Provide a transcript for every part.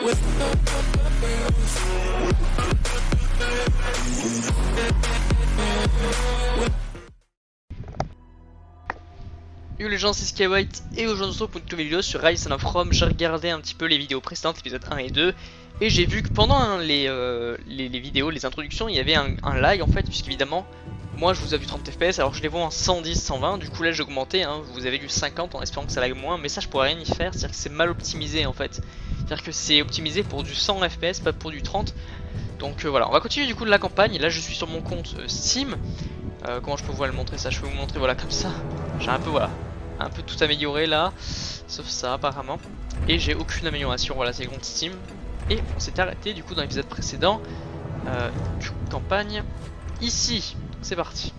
Yo les gens, c'est Skywhite et aujourd'hui on se retrouve pour une nouvelle vidéo sur Rise of Rome. J'ai regardé un petit peu les vidéos précédentes, épisodes 1 et 2, et j'ai vu que pendant les vidéos, les introductions, il y avait un lag en fait, puisqu'évidemment moi je vous ai vu 30 fps alors je les vois en 110, 120, du coup là j'ai augmenté, hein, vous avez vu 50 en espérant que ça lag moins, mais ça je pourrais rien y faire, c'est-à-dire que c'est mal optimisé en fait. C'est-à-dire que c'est optimisé pour du 100 fps, pas pour du 30. Donc voilà, on va continuer du coup de la campagne. Là je suis sur mon compte Steam. Comment je peux vous le montrer ça? Je peux vous montrer, voilà, comme ça. J'ai un peu, voilà, un peu tout amélioré là, sauf ça apparemment. Et j'ai aucune amélioration, voilà, c'est le compte Steam. Et on s'est arrêté du coup dans l'épisode précédent. Du coup, campagne ici, c'est parti.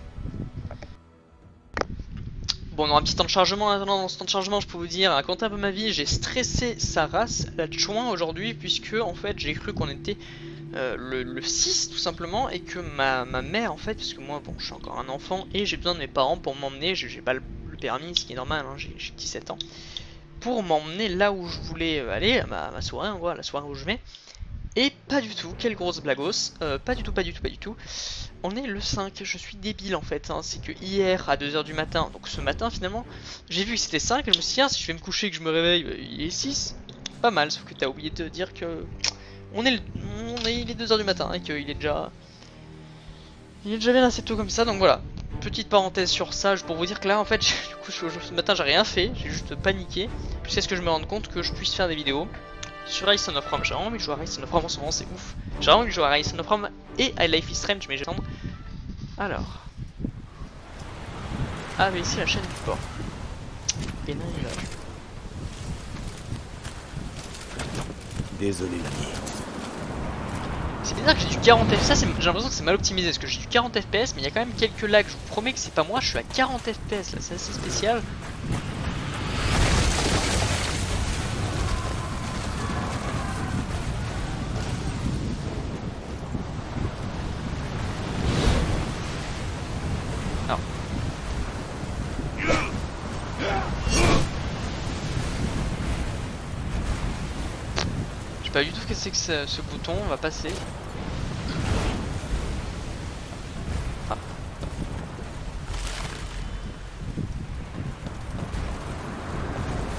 Bon, on aura un petit temps de chargement. Attendant, dans ce temps de chargement, je peux vous dire, à compter un peu ma vie, j'ai stressé sa race, la Chouin, aujourd'hui, puisque en fait j'ai cru qu'on était le 6 tout simplement, et que ma mère en fait, parce que moi bon je suis encore un enfant et j'ai besoin de mes parents pour m'emmener, j'ai pas le permis, ce qui est normal, hein, j'ai 17 ans, pour m'emmener là où je voulais aller, à ma soirée en gros, la soirée où je vais. Et pas du tout, quelle grosse blagos, pas du tout, on est le 5, je suis débile en fait, hein. C'est que hier à 2h du matin, donc ce matin finalement, j'ai vu que c'était 5 et je me suis dit, ah, si je vais me coucher et que je me réveille, il est 6, pas mal, sauf que t'as oublié de dire que il est 2h du matin et qu'il est déjà bien assez tôt comme ça, donc voilà. Petite parenthèse sur ça, pour vous dire que là en fait, du coup ce matin j'ai rien fait, j'ai juste paniqué, jusqu'à ce que je me rende compte que je puisse faire des vidéos sur Rise of Rome. J'ai vraiment envie de jouer à Rise of Rome en ce moment, c'est ouf. J'ai vraiment envie de jouer à Rise of Rome et à Life is Strange, mais je vais attendre. Alors. Ah mais ici la chaîne du port. Et non, il va. Désolé l'ami. C'est bizarre que j'ai du 40 fps, ça j'ai l'impression que c'est mal optimisé parce que j'ai du 40 fps mais il y a quand même quelques lags, je vous promets que c'est pas moi, je suis à 40 fps là, c'est assez spécial. Alors. Je sais pas du tout ce que c'est que ce bouton, on va passer. Ah.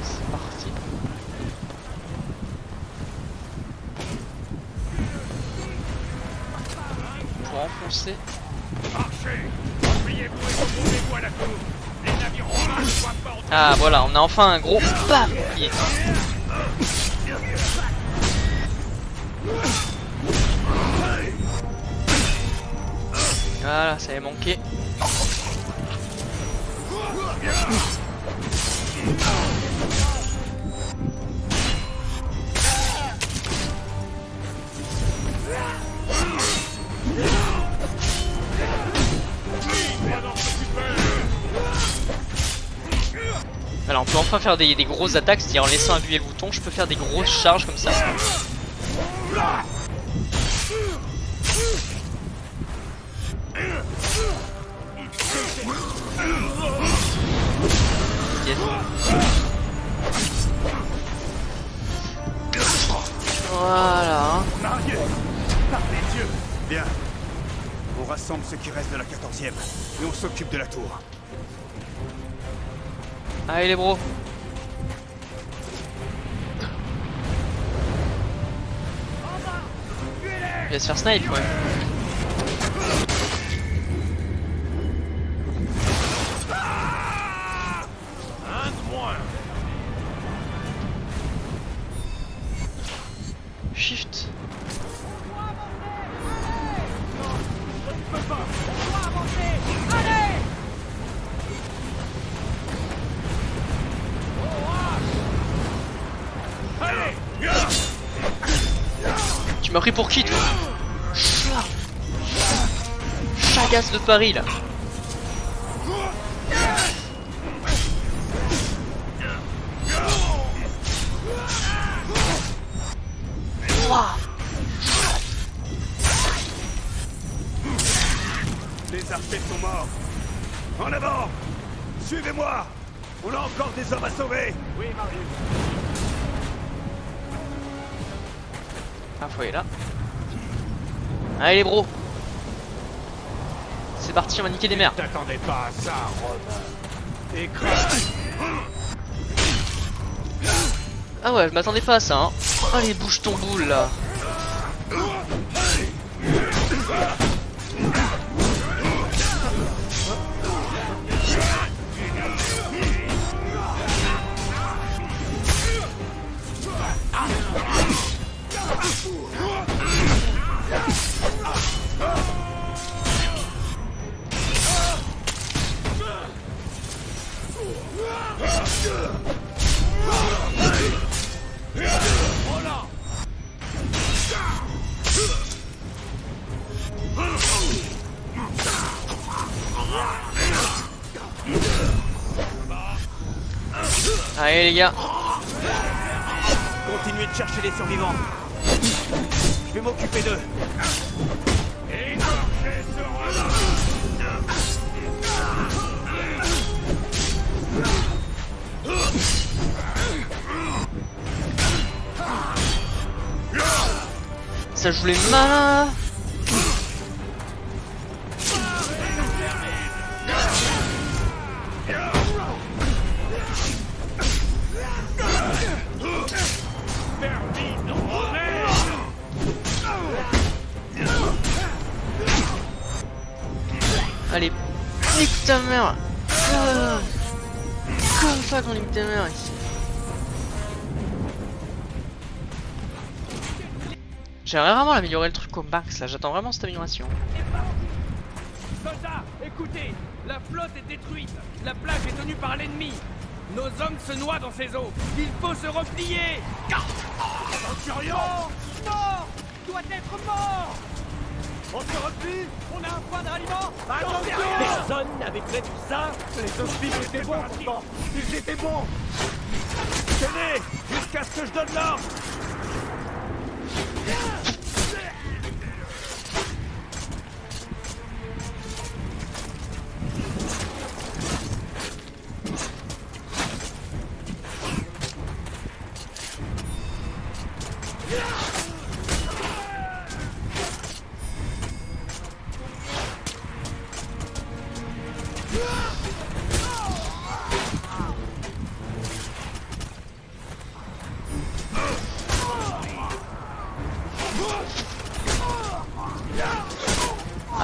C'est parti. Pour enfoncer. Ah voilà, on a enfin un gros bam. Voilà, ça avait manqué. Alors on peut enfin faire des grosses attaques, c'est-à-dire en laissant appuyer le bouton, je peux faire des grosses charges comme ça. Yes. Voilà. Bien. On rassemble ce qui reste de la 14e et on s'occupe de la tour. Allez les bros. Il va se faire snipe ouais. Shift. Tu m'as pris pour qui toi? Chagasse de Paris là. Les archers sont morts. En avant! Suivez-moi! On a encore des hommes à sauver! Oui, Marius. Info est là. Allez les bros. C'est parti, on va niquer des mers. T'attendais pas à ça, Romain. Écrase. Ah ouais, je m'attendais pas à ça, hein. Allez, bouge ton boule là. Allez les gars. Continuez de chercher les survivants. Je vais m'occuper d'eux. Ça joue les malins. Allez, nique ta mère. Comme ça qu'on nique ta mère ici. J'aimerais vraiment améliorer le truc au max là, j'attends vraiment cette amélioration. Soldats, écoutez, la flotte est détruite, la plage est tenue par l'ennemi. Nos hommes se noient dans ces eaux, il faut se replier. Centurion! Mort doit être mort. On se replie! On a un point de ralliement. Attention! Personne n'avait prévu ça. Les hostiles étaient bons pourtant! Ils étaient bons! Tenez! Jusqu'à ce que je donne l'ordre!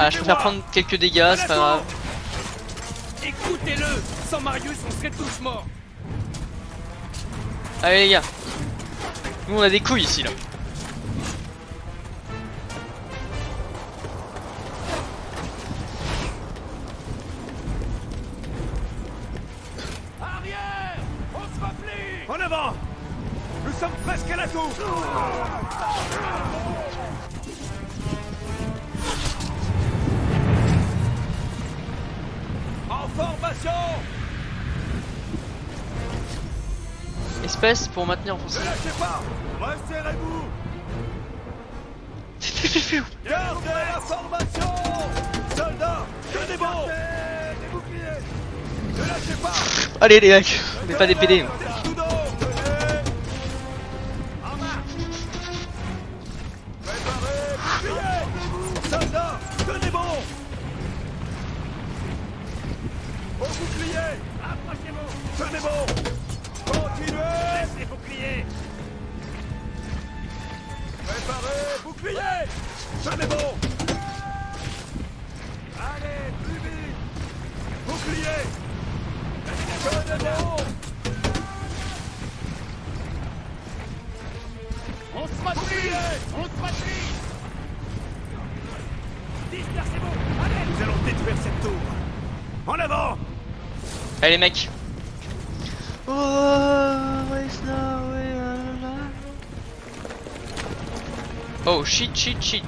Ah, je préfère prendre quelques dégâts, c'est pas grave. Écoutez-le. Sans Marius, on serait tous morts. Allez les gars. Nous on a des couilles ici là. Arrière. On se replie. En avant! Nous sommes presque à la tour! En formation! Espèce pour maintenir en Ne fonction. lâchez pas! Resserrez-vous! Gardez la formation! Soldats, tenez bon! Des boucliers! Ne lâchez pas! Allez les mecs, on n'est pas des PD. Tout dos! Tenez! En marche! Préparez! Boucliers! Soldats, tenez bon! Au bouclier! Approchez-vous. Tenez bon! Continuez! Les boucliers. Préparez! Bouclier! Tenez bon! Allez, plus vite! Bouclier! Tenez bon! On se replie. On se replie. Dispersez-vous. Allez. Nous allons détruire cette tour! En avant! Allez les mecs. Oh shit shit shit.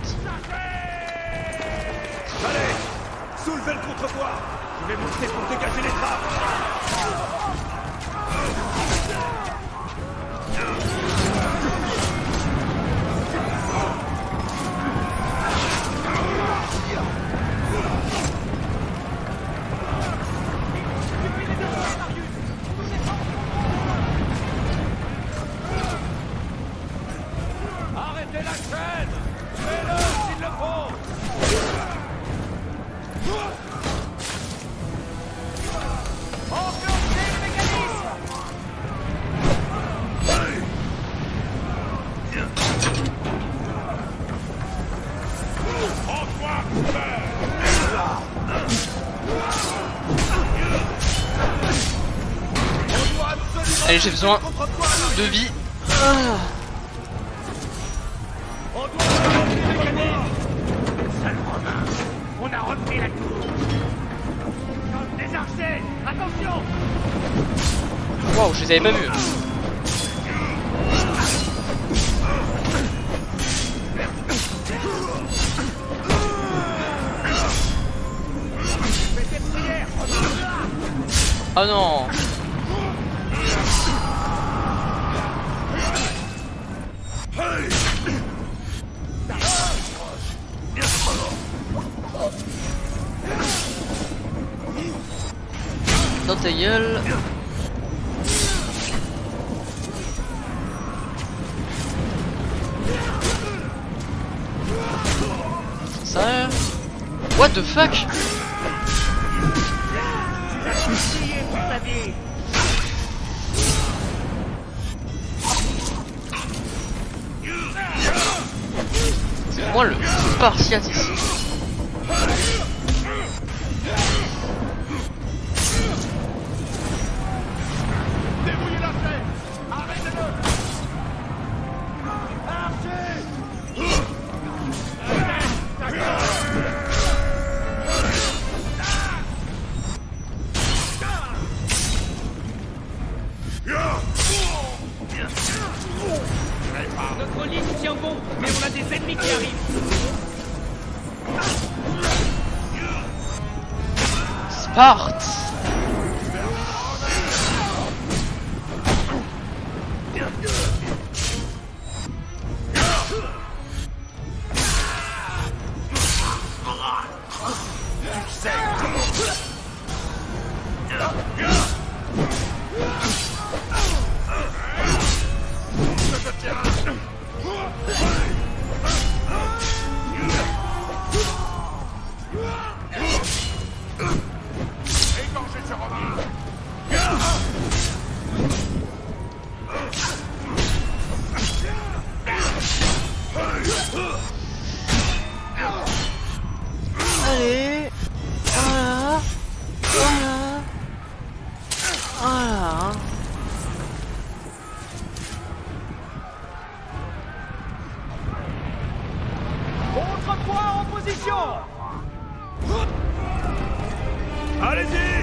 Allez! Soulevez le contrepoids! Je vais monter pour dégager les trappes! Arrêtez la chaîne. j'ai besoin de vie. Ah. On a repris la tour. Des archers, attention! Waouh, je les avais pas vus. Oh non. Dans ta gueule. Ça. What the fuck? C'est moi le Spartiate ici. Notre ligne tient bon, mais on a des ennemis qui arrivent. Sparte. Allez, voilà, voilà, voilà. Contrepoids en position. Allez-y.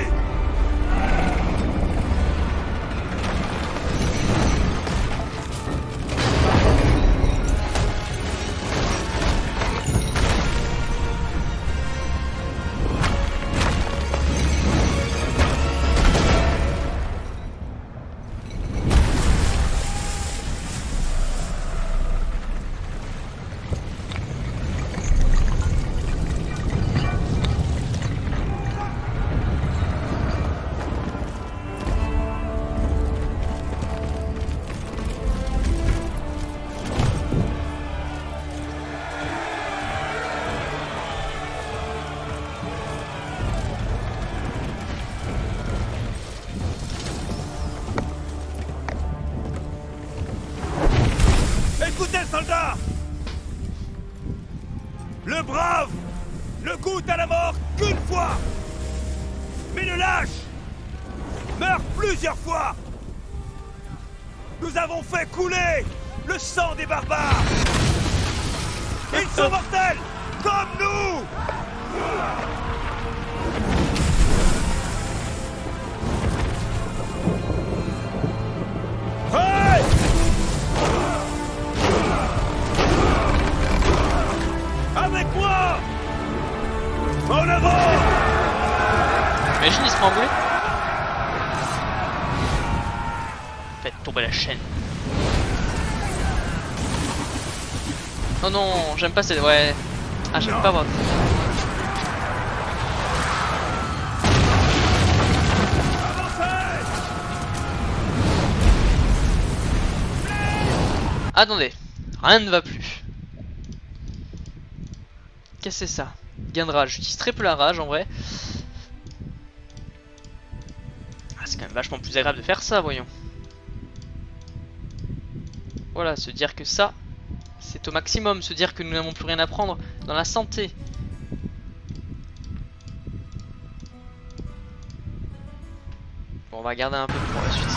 Écoutez, soldats! Le brave ne goûte à la mort qu'une fois! Mais le lâche meurt plusieurs fois! Nous avons fait couler le sang des barbares! Ils sont mortels comme nous! Hey! Avec moi! En avant! Imagine, il se prend envolé. Faites tomber la chaîne. Oh non, j'aime pas cette... Ouais. Ah, j'aime pas voir. Attendez, rien ne va plus. Qu'est-ce que c'est ça? Gain de rage. J'utilise très peu la rage en vrai. Ah, c'est quand même vachement plus agréable de faire ça, voyons. Voilà, se dire que ça, c'est au maximum. Se dire que nous n'avons plus rien à prendre dans la santé. Bon, on va garder un peu pour la suite.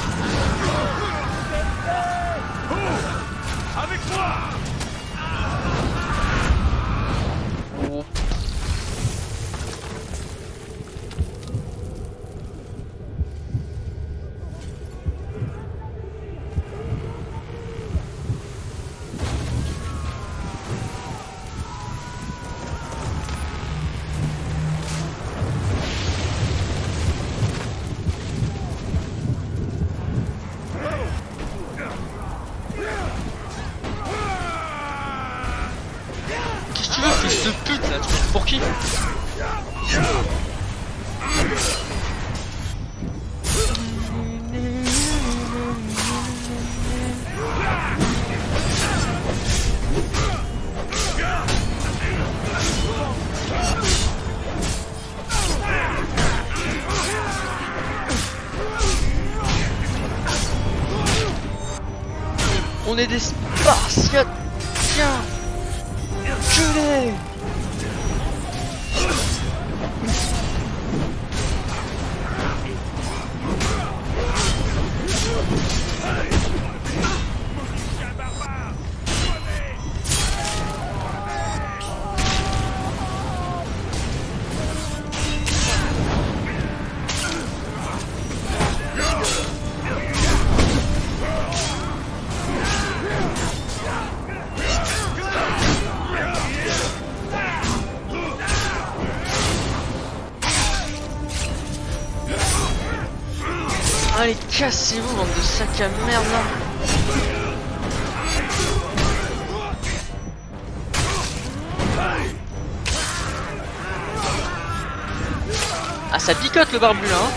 fils de pute là, tu prends pour qui? On est des Spartiates. Tiens, enculé. Allez, cassez-vous, bande de sacs à merde là. Ah, ça picote le barbu là, hein.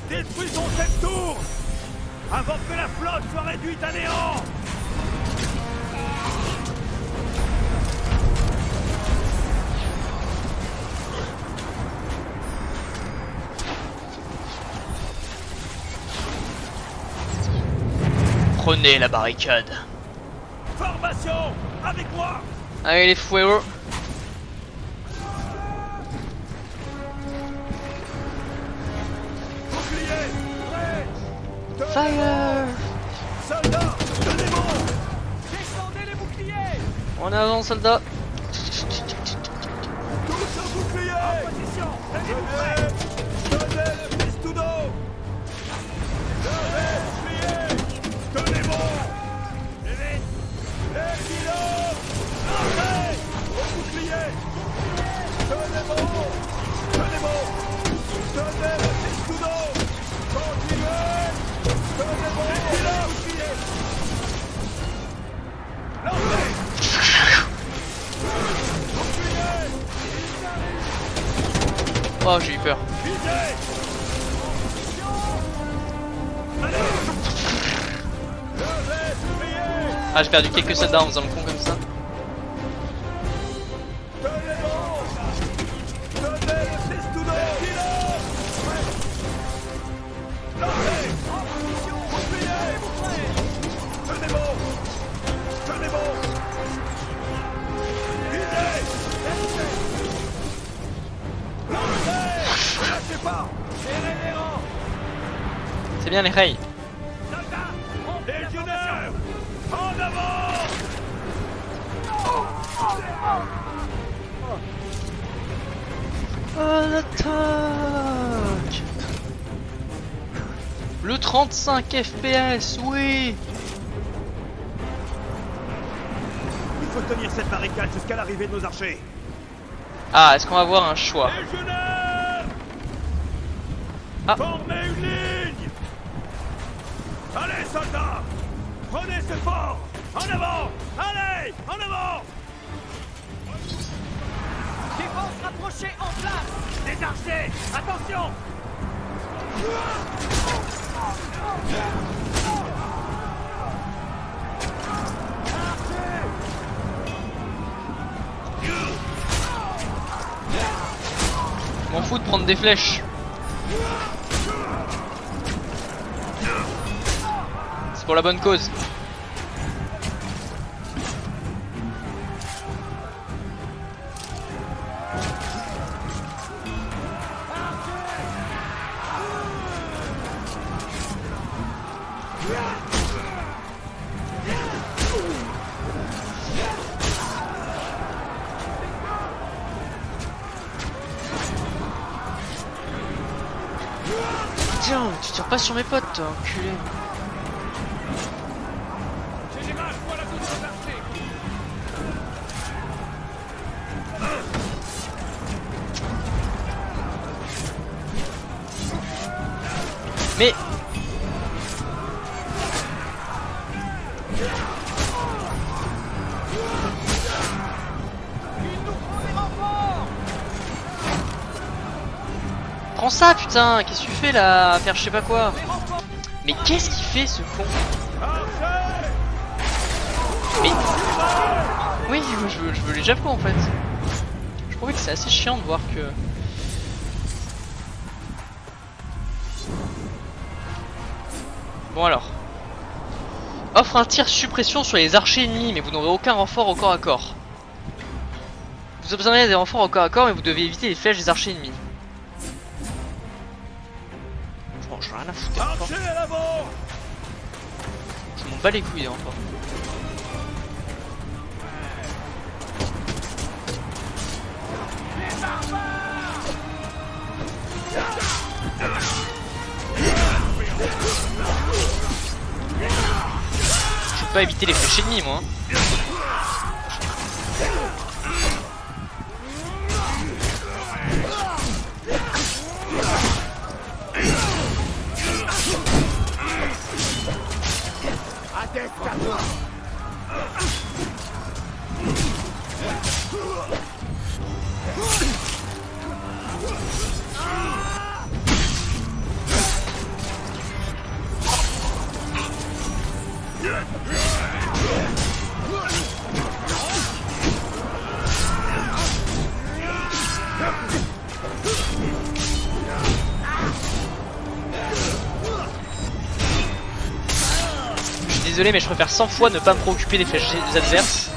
Détruisons cette tour avant que la flotte soit réduite à néant. Prenez la barricade. Formation, avec moi. Allez les foueros. Bouclier, prêt. Fire. Soldats, tenez bon. Descendez les boucliers! En avant, soldat. Tous au bouclier. En position. Tenez le pistudo. Tenez le bouclier. Tenez bon. Les kilos. Entrez au bouclier. Tenez bon. Tenez bon. Tenez le pistudo. Continuez. Tenez bon. Les kilos. Bouclier. Lancez. Oh, j'ai eu peur. Visez. Allez. Levez, bouclier. Ah, j'ai perdu quelques soldats en faisant le con comme ça. Tenez bon. Tenez le pistudo. Lancez. En position. Bouclier. Tenez bon. Tenez bon. Visez. Lancez. Ne lâchez pas. Serrez les rangs. C'est bien les rails. Légionnaires, en avant. À l'attaque. Le 35 FPS, oui. Il faut tenir cette barricade jusqu'à l'arrivée de nos archers. Ah, est-ce qu'on va avoir un choix? Légionnaires, Ah. formez une ligne. Allez, soldats, prenez ce fort. En avant. Allez, en avant. Défense rapprochée en place! Les archers, attention. M'en fous de prendre des flèches. C'est pour la bonne cause. Tiens, tu tires pas sur mes potes, toi, enculé. Général, voilà d'autres archers! Prends ça putain, qu'est-ce que tu fais là à faire je sais pas quoi. Mais qu'est-ce qu'il fait ce con? Mais... Oui, je veux les javelots en fait. Je trouvais que c'est assez chiant de voir que... Bon alors. Offre un tir suppression sur les archers ennemis, mais vous n'aurez aucun renfort au corps à corps. Vous obtiendrez des renforts au corps à corps, mais vous devez éviter les flèches des archers ennemis. Bon, j'en ai rien à foutre des renforts. Je m'en bats les couilles des renforts. Je peux pas éviter les flèches ennemies moi. Désolé mais je préfère 100 fois ne pas me préoccuper des flèches des adverses.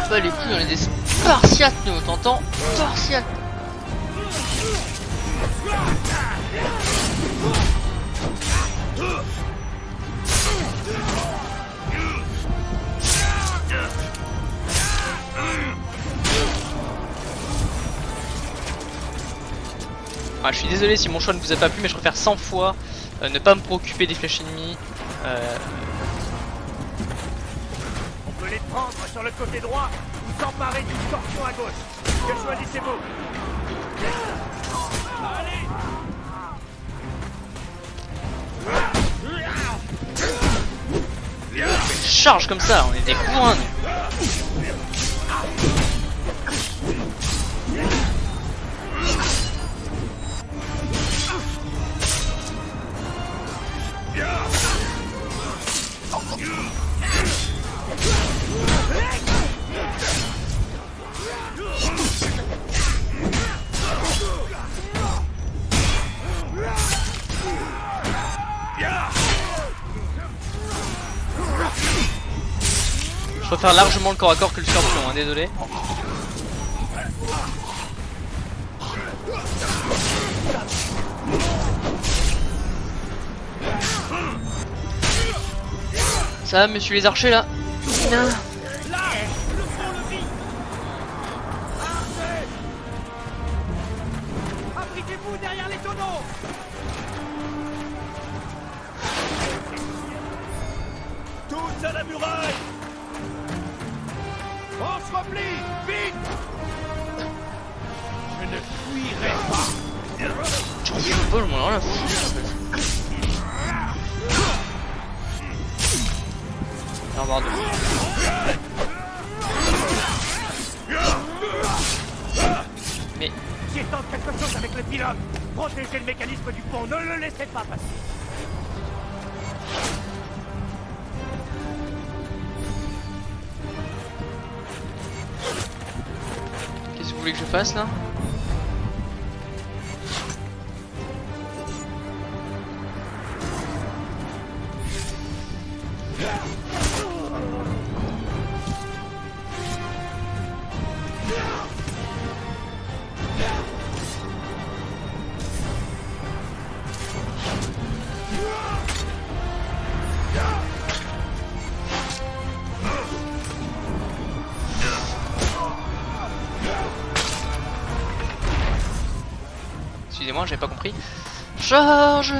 Bah les couilles on est des Spartiates nous, t'entends? Spartiates. Ah, je suis désolé si mon choix ne vous a pas plu mais je préfère 100 fois ne pas me préoccuper des flèches ennemies. On peut les prendre sur le côté droit ou s'emparer du scorpion à gauche. Que choisissez-vous? Allez! Charge comme ça, on est des courants nous. Je préfère largement le corps à corps que le scorpion, hein, désolé. Ça va, monsieur les archers là? Non. Abritez-vous derrière les tonneaux! Tous à la muraille! On se replie! Vite! Je ne fuirai pas! Je suis pas le moins là. En fait. Pardon. Mais... J'y tente quelque chose avec le pilote! Protégez le mécanisme du pont, ne le laissez pas passer! Qu'est-ce que vous voulez que je fasse là? Excusez-moi, j'avais pas compris. Charge.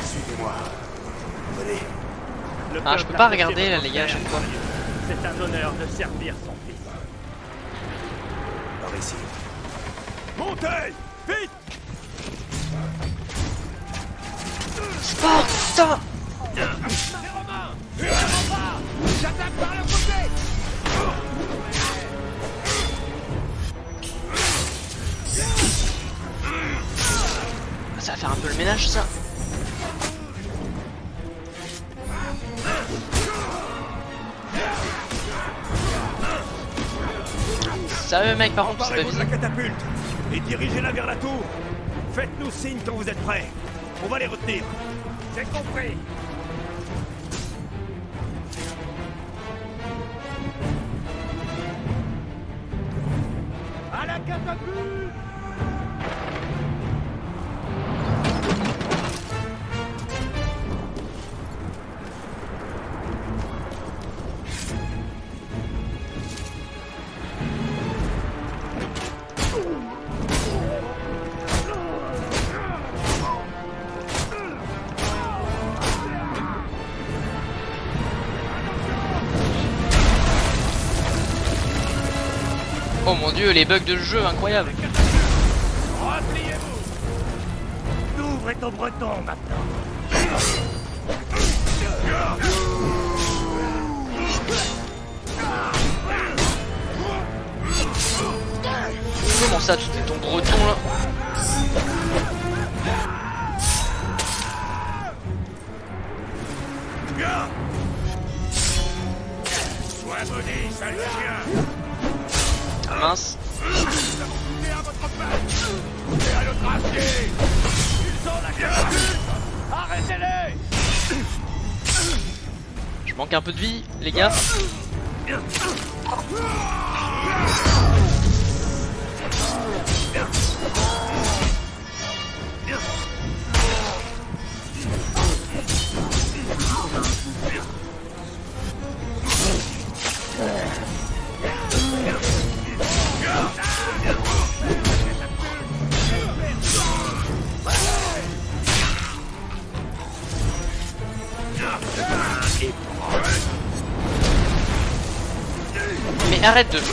Suivez-moi. Venez. Ah, je peux pas regarder là, les gars, à chaque fois. C'est un honneur de servir son fils. Par ici. Montez! Vite! Sparta. Les Romains! Les remparts! J'attaque par le côté! Ça va faire un peu le ménage, ça. Sérieux mec, par contre, c'est pas Emparez-vous de la visé. catapulte et dirigez-la vers la tour. Faites-nous signe quand vous êtes prêts. On va les retenir. J'ai compris! À la catapulte! Oh mon dieu, les bugs de jeu, incroyable. Repliez-vous! Louvre est au breton maintenant. Comment ça, tu fais ton breton là? Sois maudit, sale chien! Ah, mince. Coupez à votre place! Et à notre acier! Ils ont la catapulte! Arrêtez-les! Je manque un peu de vie, les gars. Mais arrête de jouer.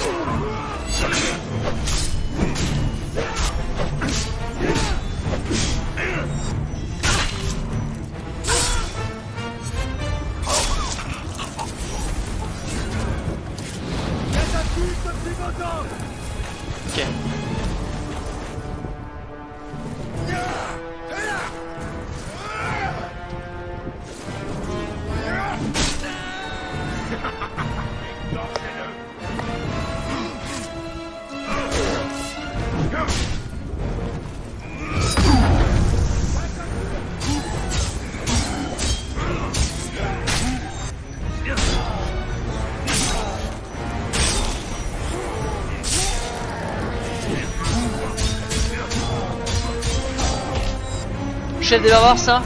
Ok. Chef des barbares, ça?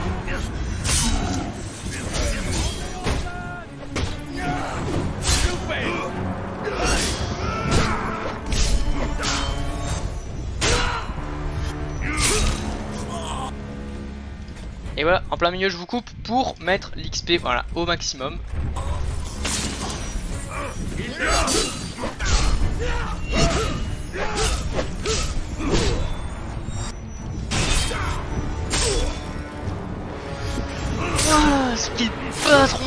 Et voilà, en plein milieu je vous coupe pour mettre l'XP voilà, au maximum. Ah, split patron.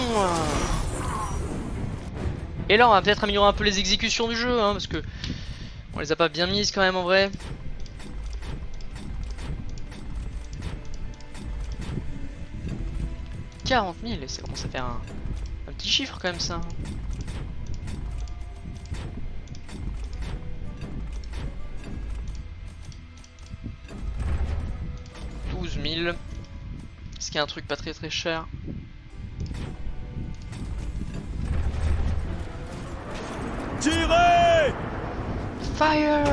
Et là on va peut-être améliorer un peu les exécutions du jeu hein, parce que on les a pas bien mises quand même en vrai. « 40 000, ça commence à faire un petit chiffre quand même ça. » 12 000. Est-ce qu'il y a un truc pas très très cher? Tirez! Fire!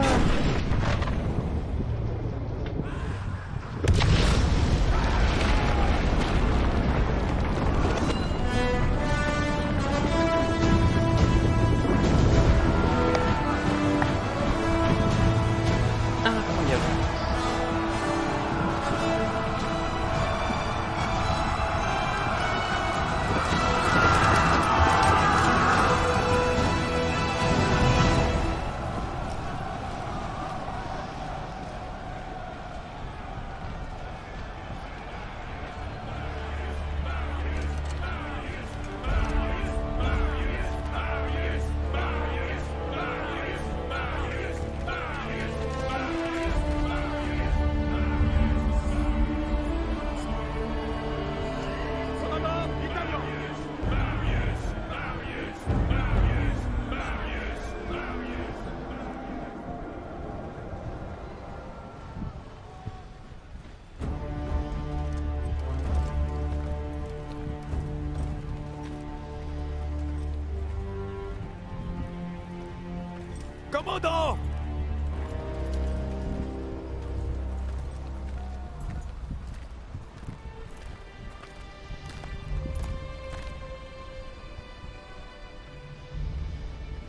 Commandant!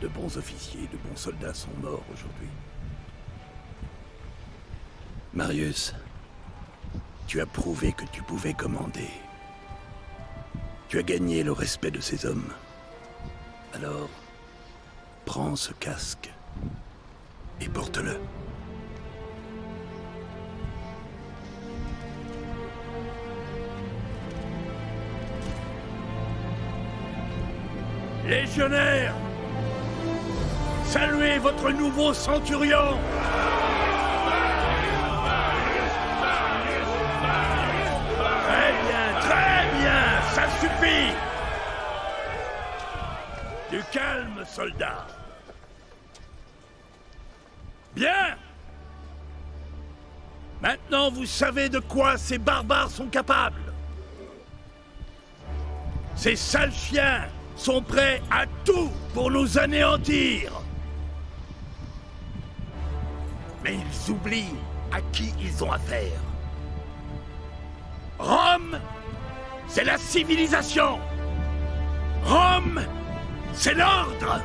De bons officiers, de bons soldats sont morts aujourd'hui. Marius, tu as prouvé que tu pouvais commander. Tu as gagné le respect de ces hommes. Alors, prends ce casque et porte-le. Légionnaires, saluez votre nouveau centurion! Très bien, ça suffit! Du calme, soldat. Bien! Maintenant, vous savez de quoi ces barbares sont capables. Ces sales chiens sont prêts à tout pour nous anéantir. Mais ils oublient à qui ils ont affaire. Rome, c'est la civilisation. Rome, c'est l'ordre.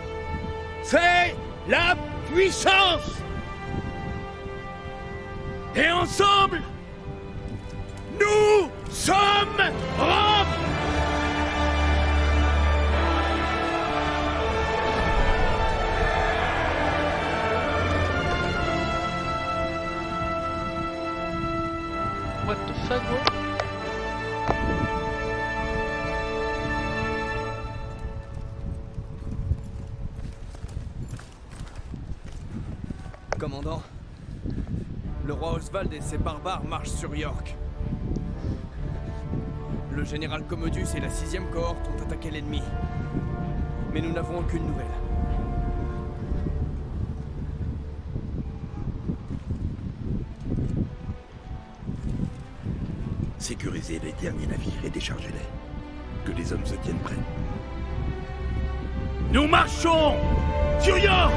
C'est la puissance. Et ensemble, nous sommes Rome. What the fuck, bro? Commandant, le roi Oswald et ses barbares marchent sur York. Le général Commodus et la 6e cohorte ont attaqué l'ennemi. Mais nous n'avons aucune nouvelle. Sécurisez les derniers navires et déchargez-les. Que les hommes se tiennent prêts. Nous marchons sur York!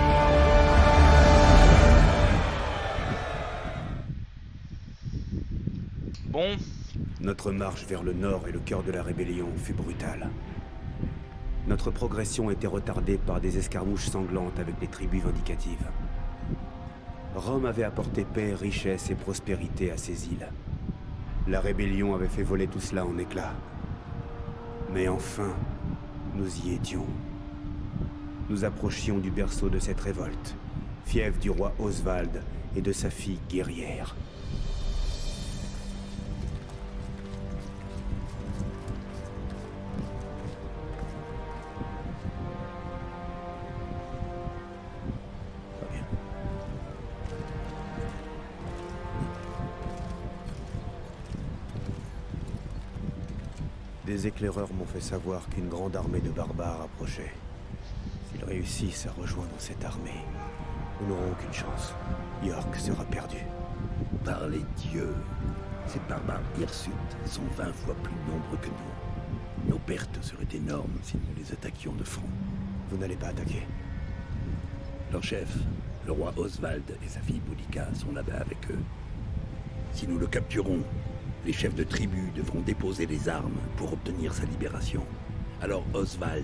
Bon, Notre marche vers le nord et le cœur de la rébellion fut brutale. Notre progression était retardée par des escarmouches sanglantes avec les tribus vindicatives. Rome avait apporté paix, richesse et prospérité à ces îles. La rébellion avait fait voler tout cela en éclats. Mais enfin, nous y étions. Nous approchions du berceau de cette révolte, fief du roi Oswald et de sa fille guerrière. Des éclaireurs m'ont fait savoir qu'une grande armée de barbares approchait. S'ils réussissent à rejoindre cette armée, nous n'aurons aucune chance. York sera perdu. Par les dieux, ces barbares hirsutes sont 20 fois plus nombreux que nous. Nos pertes seraient énormes si nous les attaquions de front. Vous n'allez pas attaquer. Leur chef, le roi Oswald et sa fille Boudica sont là-bas avec eux. Si nous le capturons, les chefs de tribu devront déposer les armes pour obtenir sa libération. Alors Oswald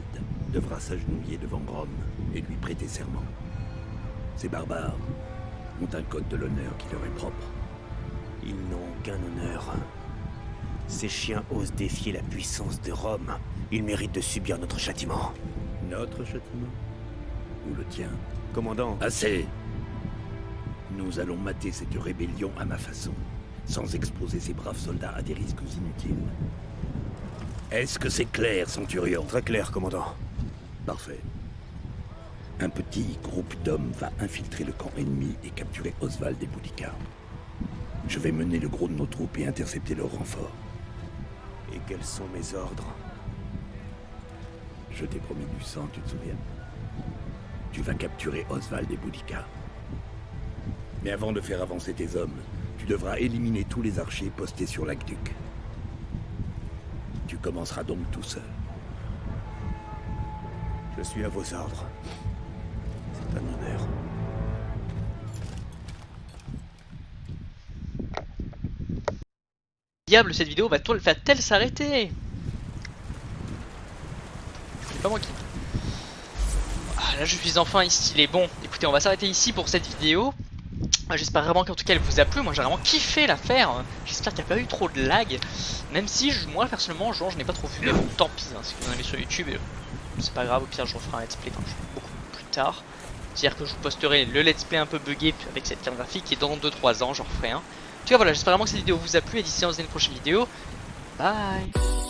devra s'agenouiller devant Rome et lui prêter serment. Ces barbares ont un code de l'honneur qui leur est propre. Ils n'ont aucun honneur. Ces chiens osent défier la puissance de Rome. Ils méritent de subir notre châtiment. Notre châtiment? Ou le tien? Commandant, Assez! Nous allons mater cette rébellion à ma façon, sans exposer ces braves soldats à des risques inutiles. Est-ce que c'est clair, Centurion? très clair, commandant. Parfait. Un petit groupe d'hommes va infiltrer le camp ennemi et capturer Oswald et Boudica. Je vais mener le gros de nos troupes et intercepter leur renfort. Et quels sont mes ordres? Je t'ai promis du sang, tu te souviens? Tu vas capturer Oswald et Boudica. Mais avant de faire avancer tes hommes, tu devras éliminer tous les archers postés sur l'aqueduc. Tu commenceras donc tout seul. Je suis à vos ordres. C'est un honneur. diable cette vidéo va-t-elle s'arrêter? C'est pas moi qui... Ah, là je suis enfin ici, les bons. Écoutez, on va s'arrêter ici pour cette vidéo. J'espère vraiment qu'en tout cas elle vous a plu. Moi j'ai vraiment kiffé l'affaire. J'espère qu'il n'y a pas eu trop de lag. Même si moi personnellement genre je n'ai pas trop vu. Mais bon tant pis hein, si vous en avez sur YouTube c'est pas grave, au pire je referai un let's play beaucoup plus tard. C'est-à-dire que je vous posterai le let's play un peu buggé avec cette carte graphique et dans 2-3 ans j'en referai un. En tout cas voilà, j'espère vraiment que cette vidéo vous a plu et d'ici on se dit une prochaine vidéo. Bye.